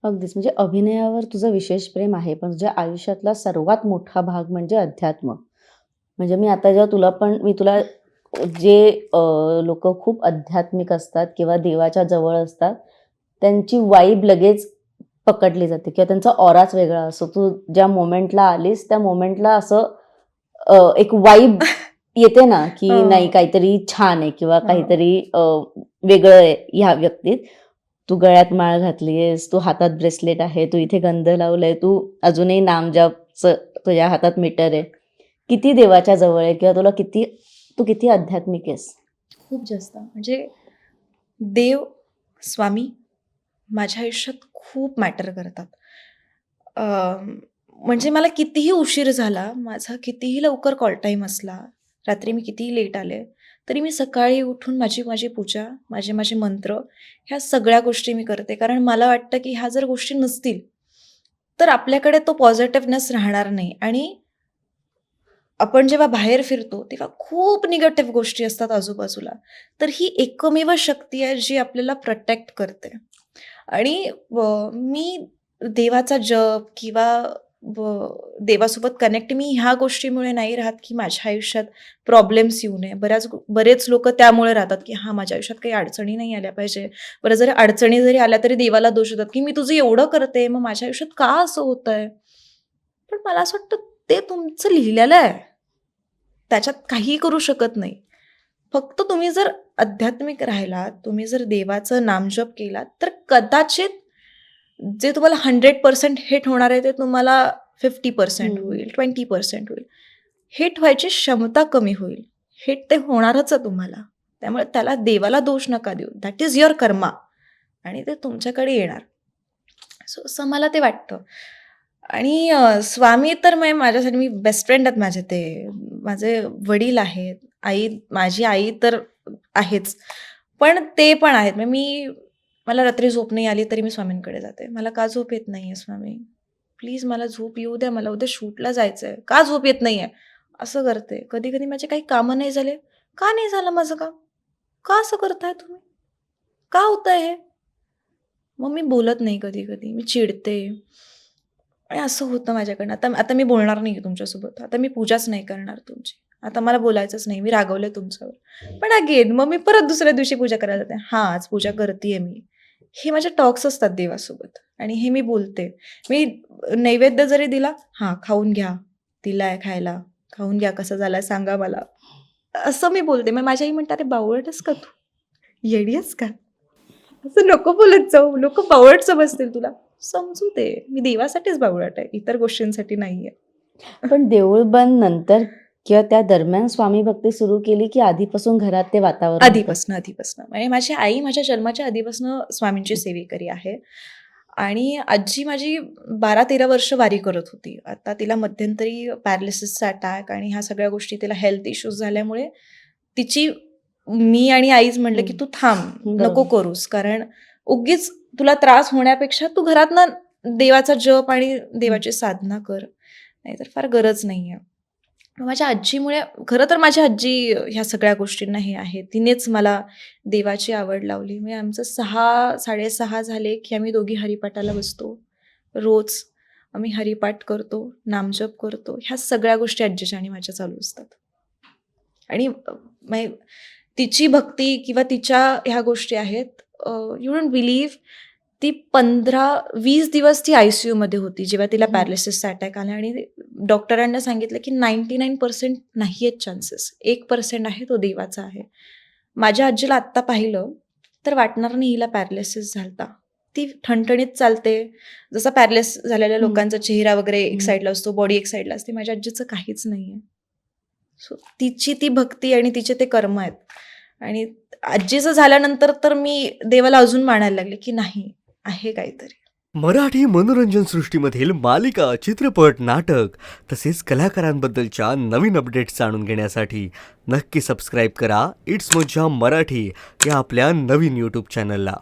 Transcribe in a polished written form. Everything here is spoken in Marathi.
अगदीच. म्हणजे अभिनयावर तुझं विशेष प्रेम आहे, पण तुझ्या आयुष्यातला सर्वात मोठा भाग म्हणजे अध्यात्म. म्हणजे मी आता जेव्हा मी तुला जे खूप आध्यात्मिक असतात किंवा देवाच्या जवळ असतात, त्यांची वाइब लगेच पकडली जाते किंवा त्यांचा ऑराच वेगळा असतो. तू ज्या मोमेंटला आलीस, त्या मोमेंटला असं एक वाइब येते ना, की नाही हो, काहीतरी छान आहे किंवा हो. काहीतरी वेगळं आहे ह्या व्यक्तीत. तू गळ्यात माळ घातलीयेस, तू हातात ब्रेसलेट आहे, तू इथे गंध लावलाय, तू अजूनही नामजपचं तुझ्या हातात मीटर आहे. किती देवाच्या जवळ आहे किंवा तू किती आध्यात्मिक आहेस. खूप जास्त. म्हणजे देव, स्वामी माझ्या आयुष्यात खूप मॅटर करतात. अ, म्हणजे मला कितीही उशीर झाला, माझा कितीही लवकर कॉल टाईम असला, रात्री मी कितीही लेट आले, तरी मी सकाळी उठून माझी माझी पूजा, माझे माझे मंत्र, ह्या सगळ्या गोष्टी मी करते. कारण मला वाटतं, की ह्या जर गोष्टी नसतील, तर आपल्याकडे तो पॉझिटिव्हनेस राहणार नाही आणि आपण जेव्हा बाहेर फिरतो, तेव्हा खूप निगेटिव्ह गोष्टी असतात आजूबाजूला. तर ही एकमेव शक्ती आहे, जी आपल्याला प्रोटेक्ट करते. आणि मी देवाचा जप किंवा देवासोबत कनेक्ट मी ह्या गोष्टीमुळे नाही राहत, की माझ्या आयुष्यात प्रॉब्लेम्स येऊ नये. बरेच लोकं त्यामुळे राहतात, की हां, माझ्या आयुष्यात काही अडचणी नाही आल्या पाहिजे. बरं जरी अडचणी जरी आल्या तरी देवाला दोष देतात, की मी तुझं एवढं करते, मग माझ्या आयुष्यात का असं होतंय? पण मला असं वाटतं ते तुमचं लिहिलेलं आहे. त्याच्यात काहीही करू शकत नाही. फक्त तुम्ही जर आध्यात्मिक राहिलात, तुम्ही जर देवाचं नामजप केलात, तर कदाचित जे तुम्हाला 100% हिट होणार आहे, ते तुम्हाला 50% हं. होईल, 20% होईल. हिट व्हायची क्षमता कमी होईल. हिट ते होणारच आहे तुम्हाला. त्यामुळे त्याला देवाला दोष नका देऊ. दॅट इज युअर कर्मा आणि ते तुमच्याकडे येणार. सो असं मला ते वाटतं. आणि स्वामी तर माझ्यासाठी मी बेस्ट फ्रेंड आहेत माझे ते. माझे वडील आहेत, माझी आई तर आहेच. पण ते पण आहेत. मला रात्री झोप नाही आली तरी मी स्वामींकडे जाते. मला का झोप येत नाहीये स्वामी? प्लीज मला झोप येऊ द्या. मला उद्या शूटला जायचंय. का झोप येत नाहीये? असं करते. कधी-कधी माझे काही कामं नाही झाले. का नाही झालं माझं काम? का असं करताय तुम्ही? का होतंय हे? मग मी बोलत नाही कधी-कधी. मी चिडते आणि असं होतं माझ्याकडनं. आता आता मी बोलणार नाहीये तुमच्यासोबत. आता मी पूजाच नाही करणार तुमची. आता मला बोलायचंच नाही. मी रागवले तुमच्यावर. पण अगेन मग मी परत दुसऱ्या दिवशी पूजा करायला जाते. हां, आज पूजा करतीये मी. हे माझे टॉक्स असतात देवासोबत आणि हे मी बोलते. मी नैवेद्य जरी दिला, "हां, खाऊन घ्या. दिलाय खायला. खाऊन घ्या. कसा झालाय सांगा मला." असं मी बोलते. मग माझी आई म्हणते, "अरे बावळट आहेस का तू? येडी आहेस का?" असं नको बोलत जाऊ. लोकं बावळट समजतील तुला. समजू दे. मी देवासाठीच बावळट आहे. इतर गोष्टींसाठी नाहीये. पण देऊळ बंद नंतर किंवा त्या दरम्यान स्वामी भक्ती सुरू केली, की आधीपासून घरात ते वातावरण होतं? आधीपासनं. म्हणजे माझी आई माझ्या जन्माच्या आधीपासनं स्वामींची सेवेकरी आहे आणि आजी माझी 12-13 वर्ष वारी करत होती. आता तिला मध्यंतरी पॅरालिसिसचा अटॅक आणि ह्या सगळ्या गोष्टी तिला हेल्थ इश्यूज झाल्यामुळे तिची मी आणि आईच म्हटलं, की हं. "तू थांब, नको बरोबर. करूस. कारण उगीच तुला त्रास होण्यापेक्षा तू घरातनं देवाचा जप आणि हं. देवाची साधना कर. नाहीतर फार गरज नाहीये." माझ्या आजीमुळे खरं तर माझी आजी ह्या सगळ्या गोष्टींना हे आहे. तिनेच मला देवाची आवड लावली. म्हणजे आमचं 6:30 झाले, की आम्ही दोघी हरिपाठाला बसतो. रोज आम्ही हरिपाठ करतो, नामजप करतो. ह्या सगळ्या गोष्टी आजीच्या आणि माझ्या चालू असतात. आणि म्हणजे तिची भक्ती किंवा तिच्या ह्या गोष्टी आहेत. यू डोंट बिलीव्ह ती 15-20 दिवस ती आय-सी-यूमध्ये होती, जेव्हा तिला हं. पॅरालिसिसचा अटॅक आला आणि डॉक्टरांना सांगितलं, की 99% नाही आहेत चान्सेस. 1% आहे, तो देवाचा आहे. माझ्या आजीला आत्ता पाहिलं, तर वाटणार नाही हिला पॅरालिसिस झालता. ती ठणठणीत चालते. जसा पॅरालिसिस झालेल्या हं. लोकांचा चेहरा वगैरे एक हं. साइडला असतो, बॉडी एक साइडला असते. माझ्या आजीचं काहीच नाहीये. सो तिची ती भक्ती आणि तिचे ते कर्म आहेत. आणि आजीचं झाल्यानंतर तर मी देवाला अजून मानायला लागले, की नाही, आहे काहीतरी. मराठी मनोरंजन सृष्टीमधील मालिका, चित्रपट, नाटक तसेच कलाकारांबद्दलच्या नवीन अपडेट्स जाणून घेण्यासाठी नक्की सबस्क्राईब करा इट्स मज्जा मराठी या आपल्या नवीन यूट्यूब चॅनलला.